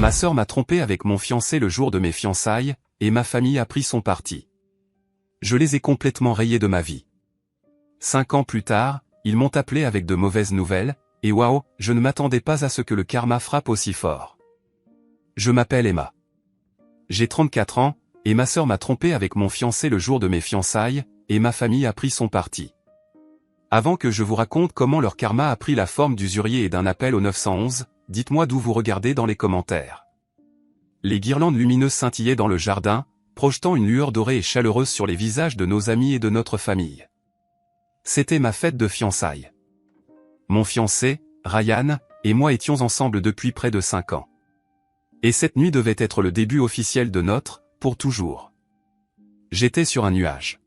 Ma sœur m'a trompé avec mon fiancé le jour de mes fiançailles, et ma famille a pris son parti. Je les ai complètement rayés de ma vie. 5 ans plus tard, ils m'ont appelé avec de mauvaises nouvelles, et waouh, je ne m'attendais pas à ce que le karma frappe aussi fort. Je m'appelle Emma. J'ai 34 ans, et ma sœur m'a trompé avec mon fiancé le jour de mes fiançailles, et ma famille a pris son parti. Avant que je vous raconte comment leur karma a pris la forme d'usurier et d'un appel au 911, dites-moi d'où vous regardez dans les commentaires. Les guirlandes lumineuses scintillaient dans le jardin, projetant une lueur dorée et chaleureuse sur les visages de nos amis et de notre famille. C'était ma fête de fiançailles. Mon fiancé, Ryan, et moi étions ensemble depuis près de 5 ans. Et cette nuit devait être le début officiel de notre, pour toujours. J'étais sur un nuage.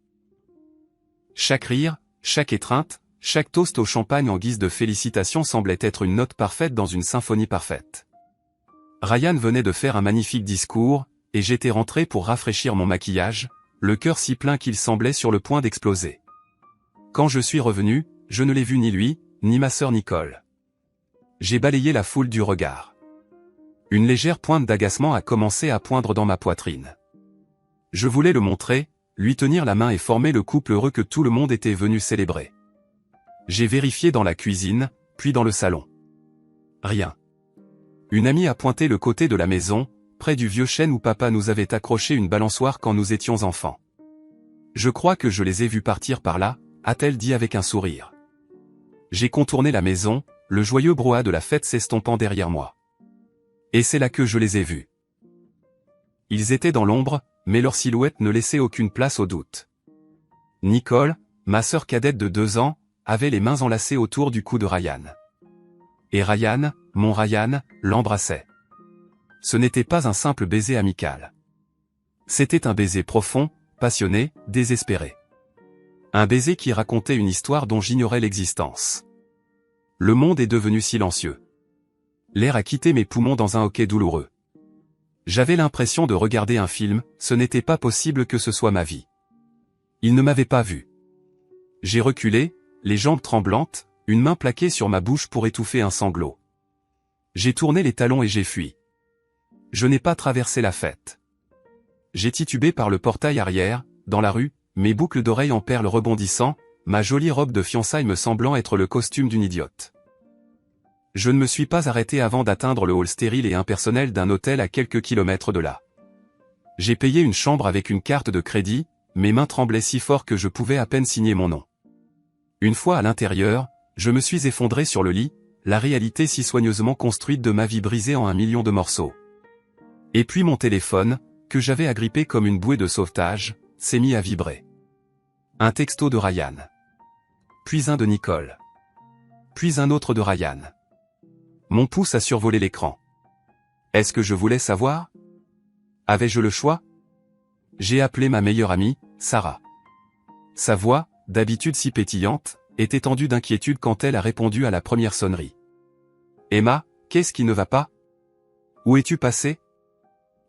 Chaque rire, chaque étreinte, chaque toast au champagne en guise de félicitations semblait être une note parfaite dans une symphonie parfaite. Ryan venait de faire un magnifique discours, et j'étais rentré pour rafraîchir mon maquillage, le cœur si plein qu'il semblait sur le point d'exploser. Quand je suis revenu, je ne l'ai vu ni lui, ni ma sœur Nicole. J'ai balayé la foule du regard. Une légère pointe d'agacement a commencé à poindre dans ma poitrine. Je voulais le montrer, lui tenir la main et former le couple heureux que tout le monde était venu célébrer. J'ai vérifié dans la cuisine, puis dans le salon. Rien. Une amie a pointé le côté de la maison, près du vieux chêne où papa nous avait accroché une balançoire quand nous étions enfants. Je crois que je les ai vus partir par là, a-t-elle dit avec un sourire. J'ai contourné la maison, le joyeux brouhaha de la fête s'estompant derrière moi. Et c'est là que je les ai vus. Ils étaient dans l'ombre, mais leur silhouette ne laissait aucune place au doute. Nicole, ma sœur cadette de 2 ans, avait les mains enlacées autour du cou de Ryan. Et Ryan, mon Ryan, l'embrassait. Ce n'était pas un simple baiser amical. C'était un baiser profond, passionné, désespéré. Un baiser qui racontait une histoire dont j'ignorais l'existence. Le monde est devenu silencieux. L'air a quitté mes poumons dans un hoquet douloureux. J'avais l'impression de regarder un film, ce n'était pas possible que ce soit ma vie. Il ne m'avait pas vu. J'ai reculé, les jambes tremblantes, une main plaquée sur ma bouche pour étouffer un sanglot. J'ai tourné les talons et j'ai fui. Je n'ai pas traversé la fête. J'ai titubé par le portail arrière, dans la rue, mes boucles d'oreilles en perles rebondissant, ma jolie robe de fiançailles me semblant être le costume d'une idiote. Je ne me suis pas arrêté avant d'atteindre le hall stérile et impersonnel d'un hôtel à quelques kilomètres de là. J'ai payé une chambre avec une carte de crédit, mes mains tremblaient si fort que je pouvais à peine signer mon nom. Une fois à l'intérieur, je me suis effondré sur le lit, la réalité si soigneusement construite de ma vie brisée en 1 million de morceaux. Et puis mon téléphone, que j'avais agrippé comme une bouée de sauvetage, s'est mis à vibrer. Un texto de Ryan. Puis un de Nicole. Puis un autre de Ryan. Mon pouce a survolé l'écran. Est-ce que je voulais savoir? Avais-je le choix? J'ai appelé ma meilleure amie, Sarah. Sa voix, d'habitude si pétillante, était tendue d'inquiétude quand elle a répondu à la première sonnerie. Emma, qu'est-ce qui ne va pas? Où es-tu passé?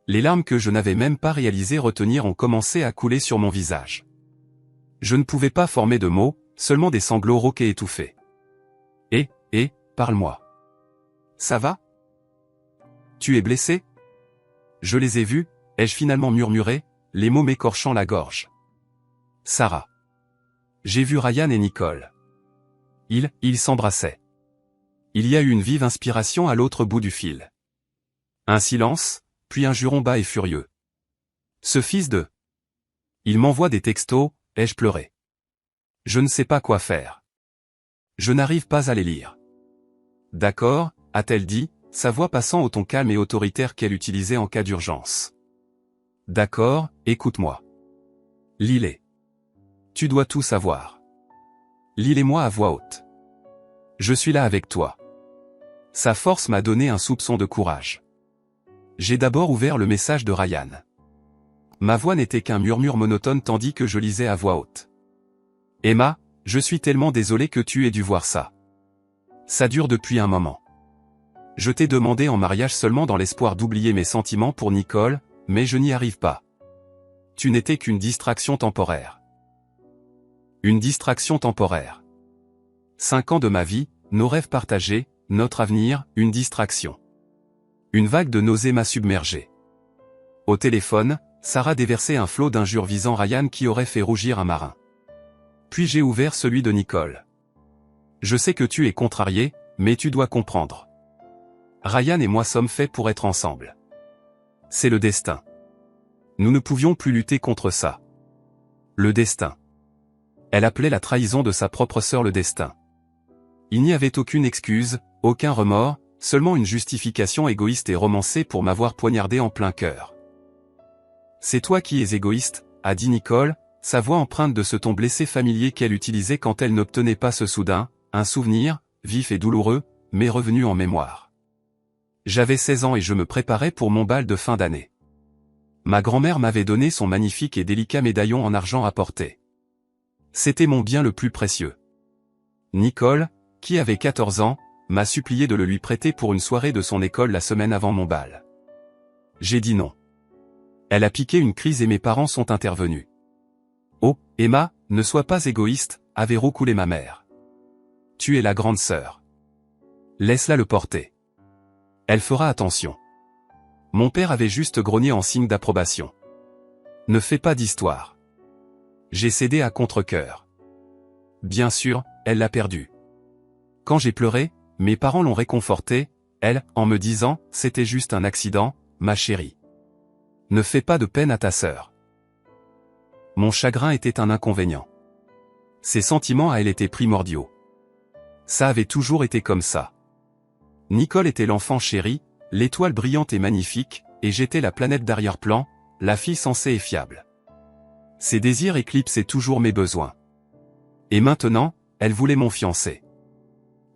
Les larmes que je n'avais même pas réalisé retenir ont commencé à couler sur mon visage. Je ne pouvais pas former de mots, seulement des sanglots rauques et étouffés. Parle-moi. Ça va? Tu es blessé? Je les ai vus, ai-je finalement murmuré, les mots m'écorchant la gorge. Sarah. J'ai vu Ryan et Nicole. Ils s'embrassaient. Il y a eu une vive inspiration à l'autre bout du fil. Un silence, puis un juron bas et furieux. Ce fils de... Il m'envoie des textos, ai-je pleuré. Je ne sais pas quoi faire. Je n'arrive pas à les lire. D'accord, a-t-elle dit, sa voix passant au ton calme et autoritaire qu'elle utilisait en cas d'urgence. D'accord, écoute-moi. Lis-les. Tu dois tout savoir. Lis-les-moi à voix haute. Je suis là avec toi. Sa force m'a donné un soupçon de courage. J'ai d'abord ouvert le message de Ryan. Ma voix n'était qu'un murmure monotone tandis que je lisais à voix haute. Emma, je suis tellement désolé que tu aies dû voir ça. Ça dure depuis un moment. Je t'ai demandé en mariage seulement dans l'espoir d'oublier mes sentiments pour Nicole, mais je n'y arrive pas. Tu n'étais qu'une distraction temporaire. Une distraction temporaire. 5 ans de ma vie, nos rêves partagés, notre avenir, une distraction. Une vague de nausées m'a submergé. Au téléphone, Sarah déversait un flot d'injures visant Ryan qui aurait fait rougir un marin. Puis j'ai ouvert celui de Nicole. Je sais que tu es contrarié, mais tu dois comprendre. Ryan et moi sommes faits pour être ensemble. C'est le destin. Nous ne pouvions plus lutter contre ça. Le destin. Elle appelait la trahison de sa propre sœur le destin. Il n'y avait aucune excuse, aucun remords, seulement une justification égoïste et romancée pour m'avoir poignardé en plein cœur. C'est toi qui es égoïste, a dit Nicole, sa voix empreinte de ce ton blessé familier qu'elle utilisait quand elle n'obtenait pas ce soudain, un souvenir, vif et douloureux, mais revenu en mémoire. J'avais 16 ans et je me préparais pour mon bal de fin d'année. Ma grand-mère m'avait donné son magnifique et délicat médaillon en argent à porter. C'était mon bien le plus précieux. Nicole, qui avait 14 ans, m'a supplié de le lui prêter pour une soirée de son école la semaine avant mon bal. J'ai dit non. Elle a piqué une crise et mes parents sont intervenus. Oh, Emma, ne sois pas égoïste, avait roucoulé ma mère. Tu es la grande sœur. Laisse-la le porter. Elle fera attention. Mon père avait juste grogné en signe d'approbation. Ne fais pas d'histoire. J'ai cédé à contre-cœur. Bien sûr, elle l'a perdu. Quand j'ai pleuré, mes parents l'ont réconfortée, elle, en me disant, c'était juste un accident, ma chérie. Ne fais pas de peine à ta sœur. Mon chagrin était un inconvénient. Ses sentiments à elle étaient primordiaux. Ça avait toujours été comme ça. Nicole était l'enfant chéri, l'étoile brillante et magnifique, et j'étais la planète d'arrière-plan, la fille sensée et fiable. Ses désirs éclipsaient toujours mes besoins. Et maintenant, elle voulait mon fiancé.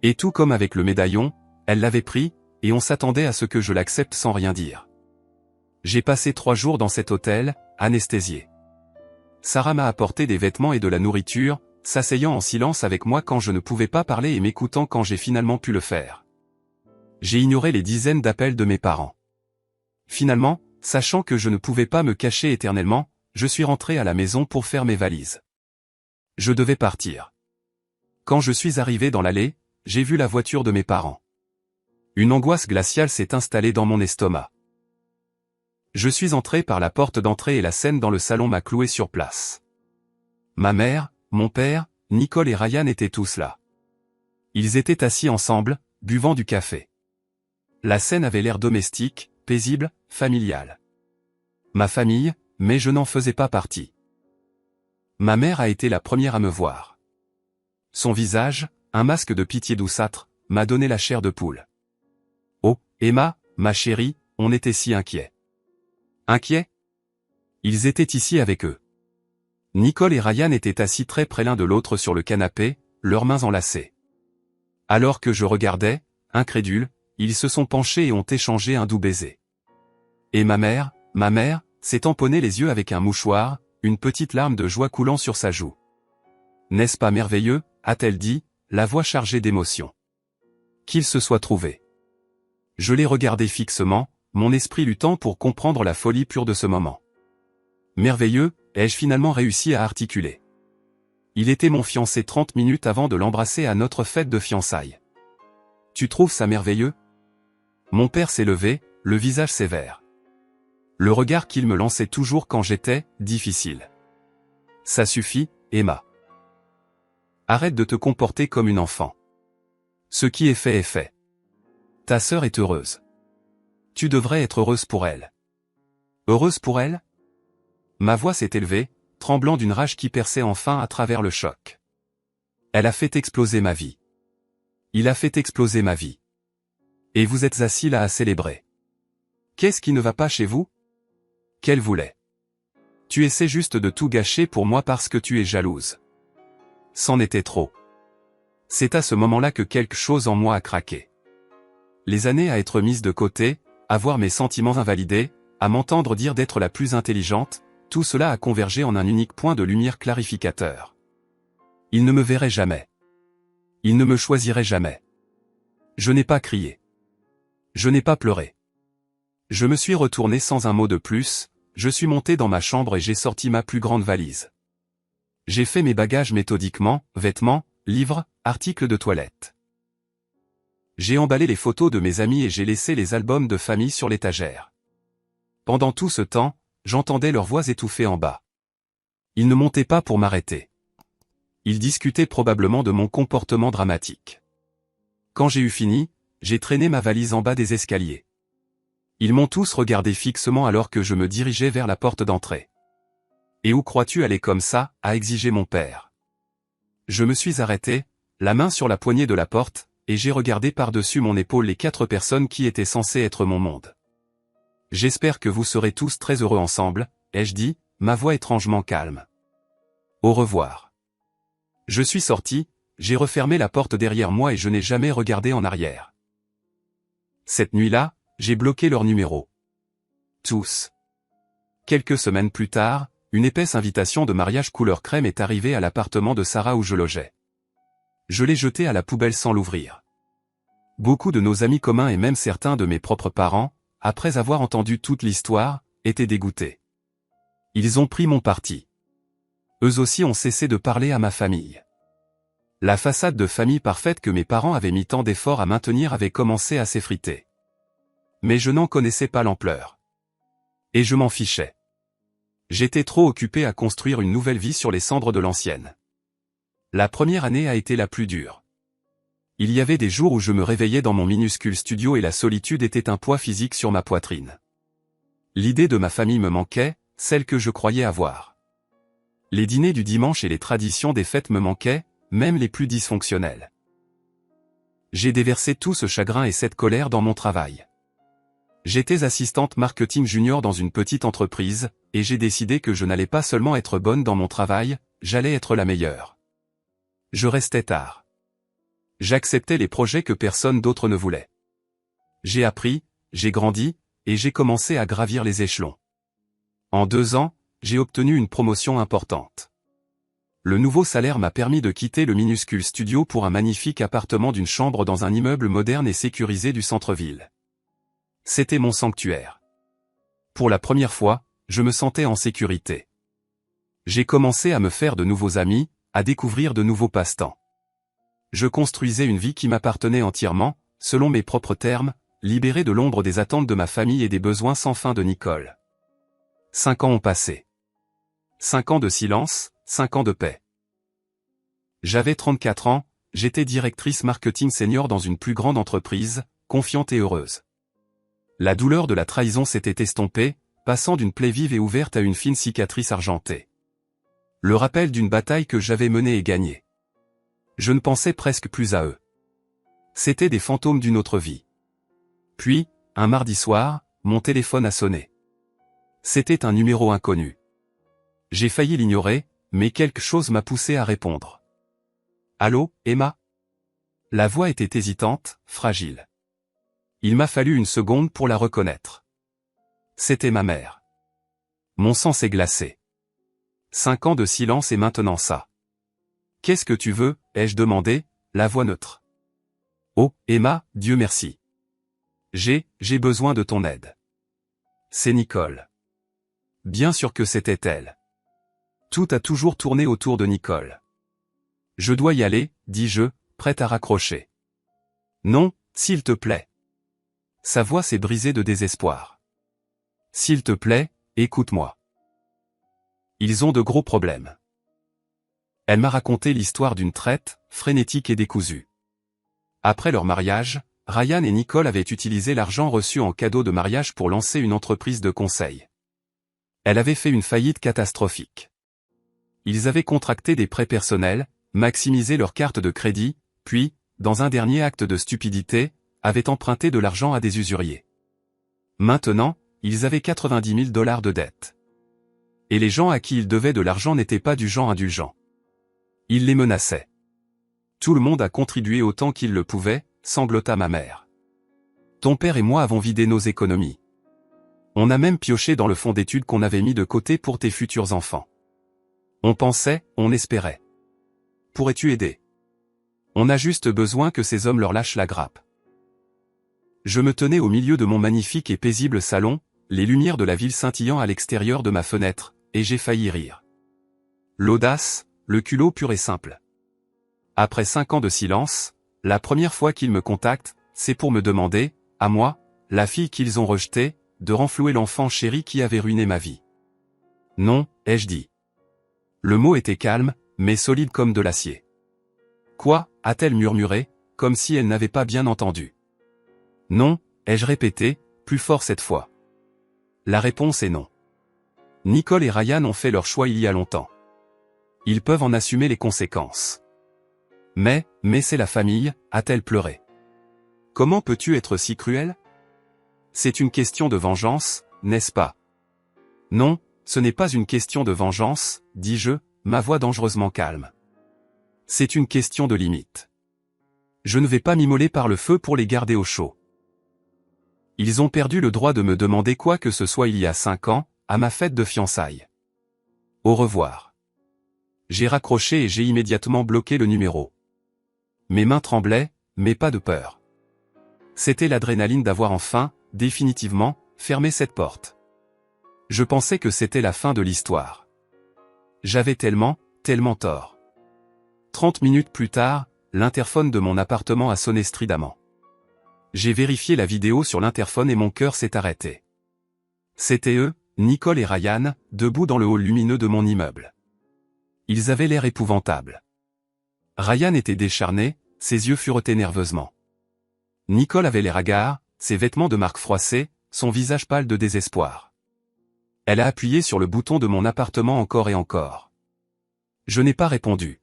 Et tout comme avec le médaillon, elle l'avait pris, et on s'attendait à ce que je l'accepte sans rien dire. J'ai passé 3 jours dans cet hôtel, anesthésié. Sarah m'a apporté des vêtements et de la nourriture, s'asseyant en silence avec moi quand je ne pouvais pas parler et m'écoutant quand j'ai finalement pu le faire. J'ai ignoré les dizaines d'appels de mes parents. Finalement, sachant que je ne pouvais pas me cacher éternellement, je suis rentré à la maison pour faire mes valises. Je devais partir. Quand je suis arrivé dans l'allée, j'ai vu la voiture de mes parents. Une angoisse glaciale s'est installée dans mon estomac. Je suis entré par la porte d'entrée et la scène dans le salon m'a cloué sur place. Ma mère, mon père, Nicole et Ryan étaient tous là. Ils étaient assis ensemble, buvant du café. La scène avait l'air domestique, paisible, familiale. Ma famille, mais je n'en faisais pas partie. Ma mère a été la première à me voir. Son visage, un masque de pitié douceâtre, m'a donné la chair de poule. Oh, Emma, ma chérie, on était si inquiets. Inquiets? Ils étaient ici avec eux. Nicole et Ryan étaient assis très près l'un de l'autre sur le canapé, leurs mains enlacées. Alors que je regardais, incrédule, ils se sont penchés et ont échangé un doux baiser. Et ma mère, s'est tamponnée les yeux avec un mouchoir, une petite larme de joie coulant sur sa joue. N'est-ce pas merveilleux, a-t-elle dit, la voix chargée d'émotion. Qu'ils se soient trouvés. Je l'ai regardé fixement, mon esprit luttant pour comprendre la folie pure de ce moment. Merveilleux, ai-je finalement réussi à articuler. Il était mon fiancé 30 minutes avant de l'embrasser à notre fête de fiançailles. Tu trouves ça merveilleux? Mon père s'est levé, le visage sévère. Le regard qu'il me lançait toujours quand j'étais difficile. Ça suffit, Emma. Arrête de te comporter comme une enfant. Ce qui est fait est fait. Ta sœur est heureuse. Tu devrais être heureuse pour elle. Heureuse pour elle? Ma voix s'est élevée, tremblant d'une rage qui perçait enfin à travers le choc. Elle a fait exploser ma vie. Il a fait exploser ma vie. Et vous êtes assis là à célébrer. Qu'est-ce qui ne va pas chez vous? Qu'elle voulait. Tu essaies juste de tout gâcher pour moi parce que tu es jalouse. C'en était trop. C'est à ce moment-là que quelque chose en moi a craqué. Les années à être mises de côté, à voir mes sentiments invalidés, à m'entendre dire d'être la plus intelligente, tout cela a convergé en un unique point de lumière clarificateur. Il ne me verrait jamais. Il ne me choisirait jamais. Je n'ai pas crié. Je n'ai pas pleuré. Je me suis retourné sans un mot de plus, je suis monté dans ma chambre et j'ai sorti ma plus grande valise. J'ai fait mes bagages méthodiquement, vêtements, livres, articles de toilette. J'ai emballé les photos de mes amis et j'ai laissé les albums de famille sur l'étagère. Pendant tout ce temps, j'entendais leurs voix étouffées en bas. Ils ne montaient pas pour m'arrêter. Ils discutaient probablement de mon comportement dramatique. Quand j'ai eu fini, j'ai traîné ma valise en bas des escaliers. Ils m'ont tous regardé fixement alors que je me dirigeais vers la porte d'entrée. « Et où crois-tu aller comme ça ?» a exigé mon père. Je me suis arrêté, la main sur la poignée de la porte, et j'ai regardé par-dessus mon épaule les 4 personnes qui étaient censées être mon monde. « J'espère que vous serez tous très heureux ensemble », ai-je dit, ma voix étrangement calme. « Au revoir. » Je suis sorti, j'ai refermé la porte derrière moi et je n'ai jamais regardé en arrière. Cette nuit-là, j'ai bloqué leur numéro. Tous. Quelques semaines plus tard, une épaisse invitation de mariage couleur crème est arrivée à l'appartement de Sarah où je logeais. Je l'ai jetée à la poubelle sans l'ouvrir. Beaucoup de nos amis communs et même certains de mes propres parents, après avoir entendu toute l'histoire, étaient dégoûtés. Ils ont pris mon parti. Eux aussi ont cessé de parler à ma famille. La façade de famille parfaite que mes parents avaient mis tant d'efforts à maintenir avait commencé à s'effriter. Mais je n'en connaissais pas l'ampleur. Et je m'en fichais. J'étais trop occupé à construire une nouvelle vie sur les cendres de l'ancienne. La première année a été la plus dure. Il y avait des jours où je me réveillais dans mon minuscule studio et la solitude était un poids physique sur ma poitrine. L'idée de ma famille me manquait, celle que je croyais avoir. Les dîners du dimanche et les traditions des fêtes me manquaient, même les plus dysfonctionnelles. J'ai déversé tout ce chagrin et cette colère dans mon travail. J'étais assistante marketing junior dans une petite entreprise, et j'ai décidé que je n'allais pas seulement être bonne dans mon travail, j'allais être la meilleure. Je restais tard. J'acceptais les projets que personne d'autre ne voulait. J'ai appris, j'ai grandi, et j'ai commencé à gravir les échelons. En 2 ans, j'ai obtenu une promotion importante. Le nouveau salaire m'a permis de quitter le minuscule studio pour un magnifique appartement d'une chambre dans un immeuble moderne et sécurisé du centre-ville. C'était mon sanctuaire. Pour la première fois, je me sentais en sécurité. J'ai commencé à me faire de nouveaux amis, à découvrir de nouveaux passe-temps. Je construisais une vie qui m'appartenait entièrement, selon mes propres termes, libéré de l'ombre des attentes de ma famille et des besoins sans fin de Nicole. 5 ans ont passé. 5 ans de silence, 5 ans de paix. J'avais 34 ans, j'étais directrice marketing senior dans une plus grande entreprise, confiante et heureuse. La douleur de la trahison s'était estompée, passant d'une plaie vive et ouverte à une fine cicatrice argentée. Le rappel d'une bataille que j'avais menée et gagnée. Je ne pensais presque plus à eux. C'étaient des fantômes d'une autre vie. Puis, un mardi soir, mon téléphone a sonné. C'était un numéro inconnu. J'ai failli l'ignorer, mais quelque chose m'a poussé à répondre. « Allô, Emma ?» La voix était hésitante, fragile. Il m'a fallu une seconde pour la reconnaître. C'était ma mère. Mon sang s'est glacé. 5 ans de silence et maintenant ça. « Qu'est-ce que tu veux ?» ai-je demandé, la voix neutre. « Oh, Emma, Dieu merci. J'ai besoin de ton aide. » C'est Nicole. Bien sûr que c'était elle. Tout a toujours tourné autour de Nicole. « Je dois y aller, » dis-je, prête à raccrocher. « Non, s'il te plaît. » Sa voix s'est brisée de désespoir. « S'il te plaît, écoute-moi. Ils ont de gros problèmes. » Elle m'a raconté l'histoire d'une traite, frénétique et décousue. Après leur mariage, Ryan et Nicole avaient utilisé l'argent reçu en cadeau de mariage pour lancer une entreprise de conseil. Elle avait fait une faillite catastrophique. Ils avaient contracté des prêts personnels, maximisé leur carte de crédit, puis, dans un dernier acte de stupidité, avaient emprunté de l'argent à des usuriers. Maintenant, ils avaient 90 000 $ de dettes. Et les gens à qui ils devaient de l'argent n'étaient pas du genre indulgent. Ils les menaçaient. Tout le monde a contribué autant qu'il le pouvait, sanglota ma mère. Ton père et moi avons vidé nos économies. On a même pioché dans le fonds d'études qu'on avait mis de côté pour tes futurs enfants. On pensait, on espérait. Pourrais-tu aider? On a juste besoin que ces hommes leur lâchent la grappe. Je me tenais au milieu de mon magnifique et paisible salon, les lumières de la ville scintillant à l'extérieur de ma fenêtre, et j'ai failli rire. L'audace, le culot pur et simple. Après 5 ans de silence, la première fois qu'ils me contactent, c'est pour me demander, à moi, la fille qu'ils ont rejetée, de renflouer l'enfant chéri qui avait ruiné ma vie. Non, ai-je dit. Le mot était calme, mais solide comme de l'acier. Quoi, a-t-elle murmuré, comme si elle n'avait pas bien entendu. Non, ai-je répété, plus fort cette fois. La réponse est non. Nicole et Ryan ont fait leur choix il y a longtemps. Ils peuvent en assumer les conséquences. Mais c'est la famille, a-t-elle pleuré. Comment peux-tu être si cruel? C'est une question de vengeance, n'est-ce pas? Non, ce n'est pas une question de vengeance, dis-je, ma voix dangereusement calme. C'est une question de limite. Je ne vais pas m'immoler par le feu pour les garder au chaud. Ils ont perdu le droit de me demander quoi que ce soit il y a 5 ans, à ma fête de fiançailles. Au revoir. J'ai raccroché et j'ai immédiatement bloqué le numéro. Mes mains tremblaient, mais pas de peur. C'était l'adrénaline d'avoir enfin, définitivement, fermé cette porte. Je pensais que c'était la fin de l'histoire. J'avais tellement tort. 30 minutes plus tard, l'interphone de mon appartement a sonné stridemment. J'ai vérifié la vidéo sur l'interphone et mon cœur s'est arrêté. C'étaient eux, Nicole et Ryan, debout dans le hall lumineux de mon immeuble. Ils avaient l'air épouvantables. Ryan était décharné, ses yeux furetaient nerveusement. Nicole avait l'air hagard, ses vêtements de marque froissés, son visage pâle de désespoir. Elle a appuyé sur le bouton de mon appartement encore et encore. Je n'ai pas répondu.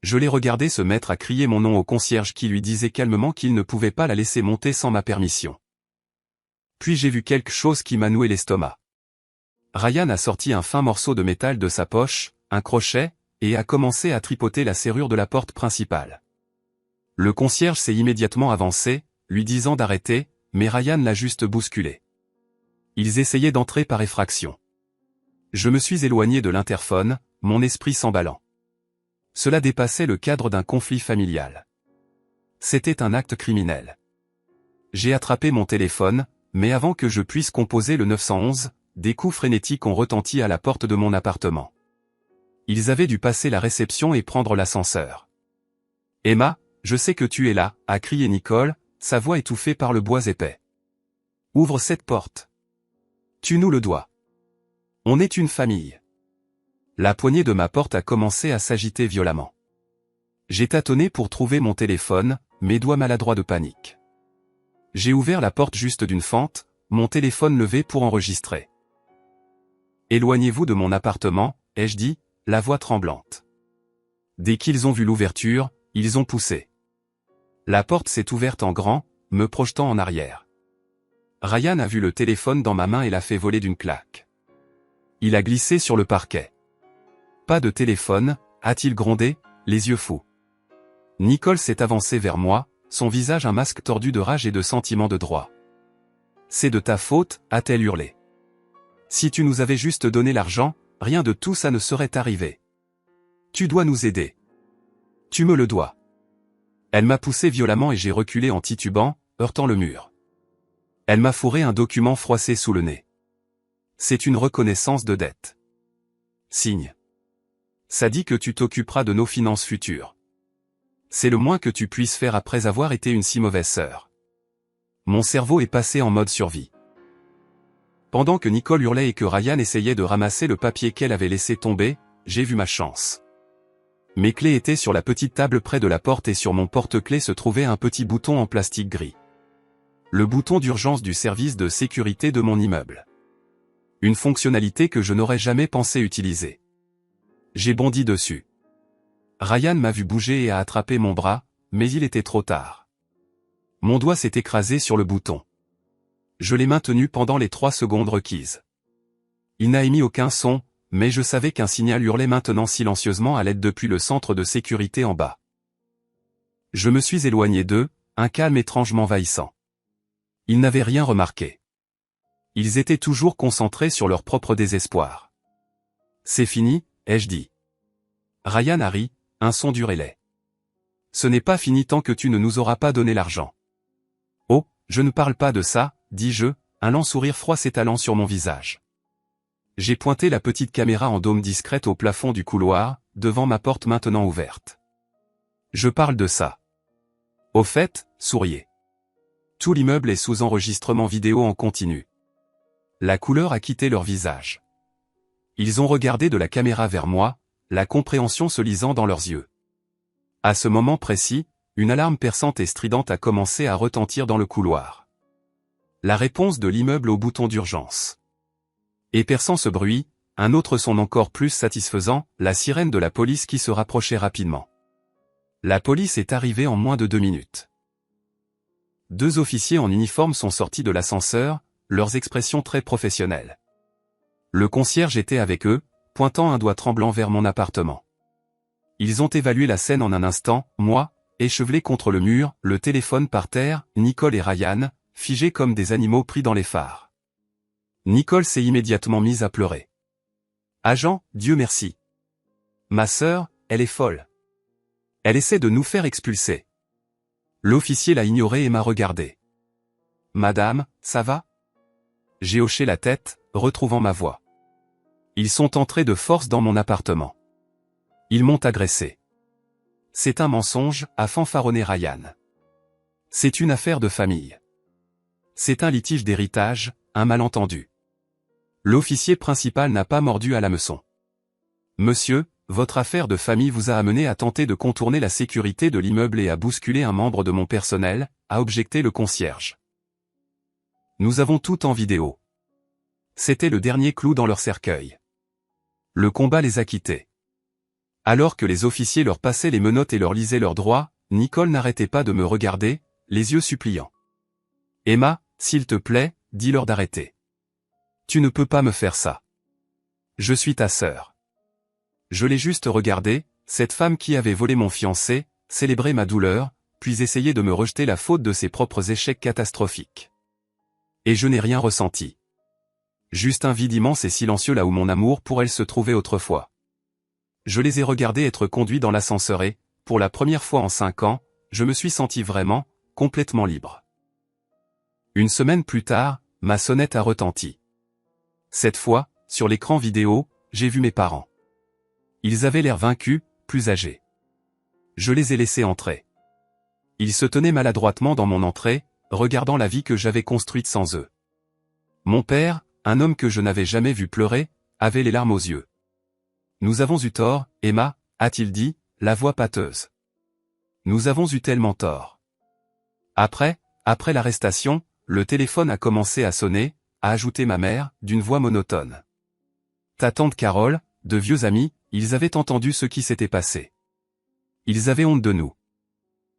Je l'ai regardé se mettre à crier mon nom au concierge qui lui disait calmement qu'il ne pouvait pas la laisser monter sans ma permission. Puis j'ai vu quelque chose qui m'a noué l'estomac. Ryan a sorti un fin morceau de métal de sa poche, un crochet, et a commencé à tripoter la serrure de la porte principale. Le concierge s'est immédiatement avancé, lui disant d'arrêter, mais Ryan l'a juste bousculé. Ils essayaient d'entrer par effraction. Je me suis éloigné de l'interphone, mon esprit s'emballant. Cela dépassait le cadre d'un conflit familial. C'était un acte criminel. J'ai attrapé mon téléphone, mais avant que je puisse composer le 911, des coups frénétiques ont retenti à la porte de mon appartement. Ils avaient dû passer la réception et prendre l'ascenseur. « Emma, je sais que tu es là », a crié Nicole, sa voix étouffée par le bois épais. « Ouvre cette porte. Tu nous le dois. On est une famille. » La poignée de ma porte a commencé à s'agiter violemment. J'ai tâtonné pour trouver mon téléphone, mes doigts maladroits de panique. J'ai ouvert la porte juste d'une fente, mon téléphone levé pour enregistrer. « Éloignez-vous de mon appartement », ai-je dit, la voix tremblante. Dès qu'ils ont vu l'ouverture, ils ont poussé. La porte s'est ouverte en grand, me projetant en arrière. Ryan a vu le téléphone dans ma main et l'a fait voler d'une claque. Il a glissé sur le parquet. « Pas de téléphone », a-t-il grondé, les yeux fous. Nicole s'est avancée vers moi, son visage un masque tordu de rage et de sentiment de droit. « C'est de ta faute », a-t-elle hurlé. « Si tu nous avais juste donné l'argent, rien de tout ça ne serait arrivé. Tu dois nous aider. Tu me le dois. » Elle m'a poussé violemment et j'ai reculé en titubant, heurtant le mur. Elle m'a fourré un document froissé sous le nez. C'est une reconnaissance de dette. Signe. Ça dit que tu t'occuperas de nos finances futures. C'est le moins que tu puisses faire après avoir été une si mauvaise sœur. Mon cerveau est passé en mode survie. Pendant que Nicole hurlait et que Ryan essayait de ramasser le papier qu'elle avait laissé tomber, j'ai vu ma chance. Mes clés étaient sur la petite table près de la porte et sur mon porte-clés se trouvait un petit bouton en plastique gris. Le bouton d'urgence du service de sécurité de mon immeuble. Une fonctionnalité que je n'aurais jamais pensé utiliser. J'ai bondi dessus. Ryan m'a vu bouger et a attrapé mon bras, mais il était trop tard. Mon doigt s'est écrasé sur le bouton. Je l'ai maintenu pendant les 3 secondes requises. Il n'a émis aucun son, mais je savais qu'un signal hurlait maintenant silencieusement à l'aide depuis le centre de sécurité en bas. Je me suis éloigné d'eux, un calme étrangement envahissant. Ils n'avaient rien remarqué. Ils étaient toujours concentrés sur leur propre désespoir. « C'est fini », ai-je dit. Ryan a ri, un son dur et laid. « Ce n'est pas fini tant que tu ne nous auras pas donné l'argent. »« Oh, je ne parle pas de ça », dis-je, un lent sourire froid s'étalant sur mon visage. J'ai pointé la petite caméra en dôme discrète au plafond du couloir, devant ma porte maintenant ouverte. « Je parle de ça. » Au fait, souriez. Tout l'immeuble est sous enregistrement vidéo en continu. La couleur a quitté leur visage. Ils ont regardé de la caméra vers moi, la compréhension se lisant dans leurs yeux. À ce moment précis, une alarme perçante et stridente a commencé à retentir dans le couloir. La réponse de l'immeuble au bouton d'urgence. Et perçant ce bruit, un autre son encore plus satisfaisant, la sirène de la police qui se rapprochait rapidement. La police est arrivée en moins de 2 minutes. 2 officiers en uniforme sont sortis de l'ascenseur, leurs expressions très professionnelles. Le concierge était avec eux, pointant un doigt tremblant vers mon appartement. Ils ont évalué la scène en un instant, moi, échevelé contre le mur, le téléphone par terre, Nicole et Ryan, figés comme des animaux pris dans les phares. Nicole s'est immédiatement mise à pleurer. Agent, Dieu merci. Ma sœur, elle est folle. Elle essaie de nous faire expulser. L'officier l'a ignoré et m'a regardé. Madame, ça va? J'ai hoché la tête, retrouvant ma voix. Ils sont entrés de force dans mon appartement. Ils m'ont agressé. C'est un mensonge, a fanfaronné Ryan. C'est une affaire de famille. C'est un litige d'héritage, un malentendu. L'officier principal n'a pas mordu à l'hameçon. Monsieur, votre affaire de famille vous a amené à tenter de contourner la sécurité de l'immeuble et à bousculer un membre de mon personnel, a objecté le concierge. Nous avons tout en vidéo. C'était le dernier clou dans leur cercueil. Le combat les a quittés. Alors que les officiers leur passaient les menottes et leur lisaient leurs droits, Nicole n'arrêtait pas de me regarder, les yeux suppliants. Emma, s'il te plaît, dis-leur d'arrêter. Tu ne peux pas me faire ça. Je suis ta sœur. Je l'ai juste regardée, cette femme qui avait volé mon fiancé, célébrer ma douleur, puis essayer de me rejeter la faute de ses propres échecs catastrophiques. Et je n'ai rien ressenti. Juste un vide immense et silencieux là où mon amour pour elle se trouvait autrefois. Je les ai regardés être conduits dans l'ascenseur et, pour la première fois en 5 ans, je me suis senti vraiment, complètement libre. Une semaine plus tard, ma sonnette a retenti. Cette fois, sur l'écran vidéo, j'ai vu mes parents. Ils avaient l'air vaincus, plus âgés. Je les ai laissés entrer. Ils se tenaient maladroitement dans mon entrée, regardant la vie que j'avais construite sans eux. Mon père, un homme que je n'avais jamais vu pleurer, avait les larmes aux yeux. Nous avons eu tort, Emma, a-t-il dit, la voix pâteuse. Nous avons eu tellement tort. Après l'arrestation, le téléphone a commencé à sonner, a ajouté ma mère, d'une voix monotone. Ta tante Carole, de vieux amis, ils avaient entendu ce qui s'était passé. Ils avaient honte de nous.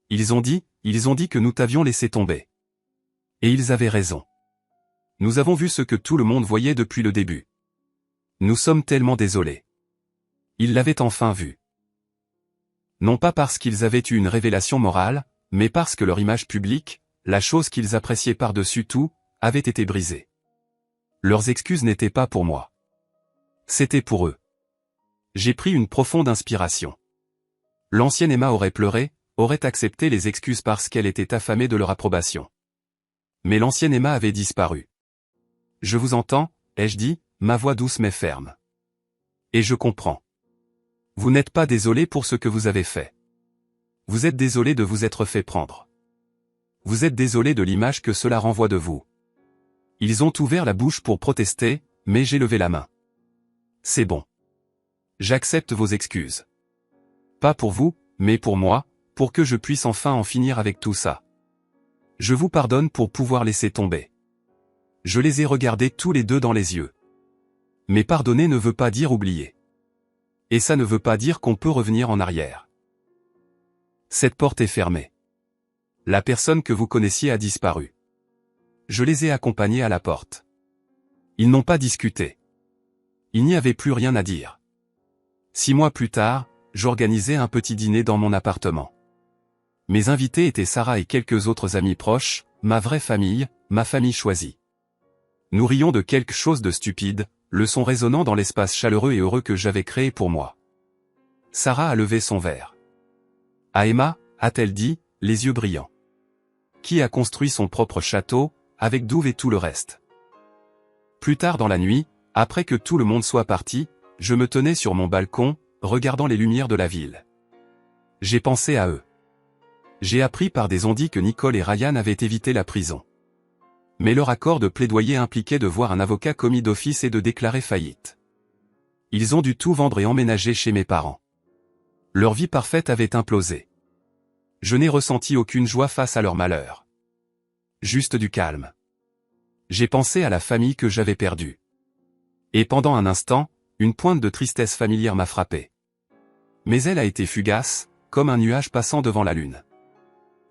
Ils ont dit que nous t'avions laissé tomber. Et ils avaient raison. Nous avons vu ce que tout le monde voyait depuis le début. Nous sommes tellement désolés. Ils l'avaient enfin vu. Non pas parce qu'ils avaient eu une révélation morale, mais parce que leur image publique, la chose qu'ils appréciaient par-dessus tout, avait été brisée. Leurs excuses n'étaient pas pour moi. C'était pour eux. J'ai pris une profonde inspiration. L'ancienne Emma aurait pleuré, aurait accepté les excuses parce qu'elle était affamée de leur approbation. Mais l'ancienne Emma avait disparu. Je vous entends, ai-je dit, ma voix douce mais ferme. Et je comprends. Vous n'êtes pas désolé pour ce que vous avez fait. Vous êtes désolé de vous être fait prendre. Vous êtes désolé de l'image que cela renvoie de vous. Ils ont ouvert la bouche pour protester, mais j'ai levé la main. C'est bon. J'accepte vos excuses. Pas pour vous, mais pour moi, pour que je puisse enfin en finir avec tout ça. Je vous pardonne pour pouvoir laisser tomber. Je les ai regardés tous les deux dans les yeux. Mais pardonner ne veut pas dire oublier. Et ça ne veut pas dire qu'on peut revenir en arrière. Cette porte est fermée. La personne que vous connaissiez a disparu. Je les ai accompagnés à la porte. Ils n'ont pas discuté. Il n'y avait plus rien à dire. 6 mois plus tard, j'organisais un petit dîner dans mon appartement. Mes invités étaient Sarah et quelques autres amis proches, ma vraie famille, ma famille choisie. Nous rions de quelque chose de stupide, le son résonnant dans l'espace chaleureux et heureux que j'avais créé pour moi. Sarah a levé son verre. À Emma, a-t-elle dit, les yeux brillants. Qui a construit son propre château, avec douve et tout le reste. Plus tard dans la nuit, après que tout le monde soit parti, je me tenais sur mon balcon, regardant les lumières de la ville. J'ai pensé à eux. J'ai appris par des on-dit que Nicole et Ryan avaient évité la prison. Mais leur accord de plaidoyer impliquait de voir un avocat commis d'office et de déclarer faillite. Ils ont dû tout vendre et emménager chez mes parents. Leur vie parfaite avait implosé. Je n'ai ressenti aucune joie face à leur malheur. Juste du calme. J'ai pensé à la famille que j'avais perdue. Et pendant un instant, une pointe de tristesse familière m'a frappé. Mais elle a été fugace, comme un nuage passant devant la lune.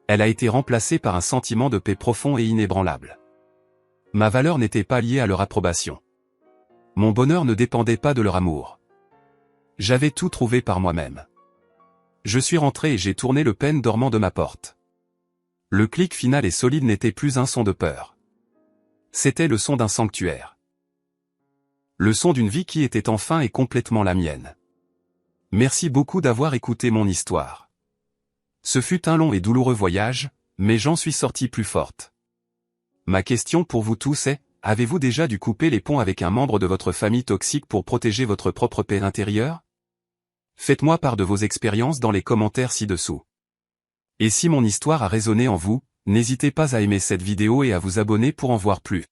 Elle a été remplacée par un sentiment de paix profond et inébranlable. Ma valeur n'était pas liée à leur approbation. Mon bonheur ne dépendait pas de leur amour. J'avais tout trouvé par moi-même. Je suis rentré et j'ai tourné le pêne dormant de ma porte. Le clic final et solide n'était plus un son de peur. C'était le son d'un sanctuaire. Le son d'une vie qui était enfin et complètement la mienne. Merci beaucoup d'avoir écouté mon histoire. Ce fut un long et douloureux voyage, mais j'en suis sorti plus forte. Ma question pour vous tous est, avez-vous déjà dû couper les ponts avec un membre de votre famille toxique pour protéger votre propre paix intérieure? Faites-moi part de vos expériences dans les commentaires ci-dessous. Et si mon histoire a résonné en vous, n'hésitez pas à aimer cette vidéo et à vous abonner pour en voir plus.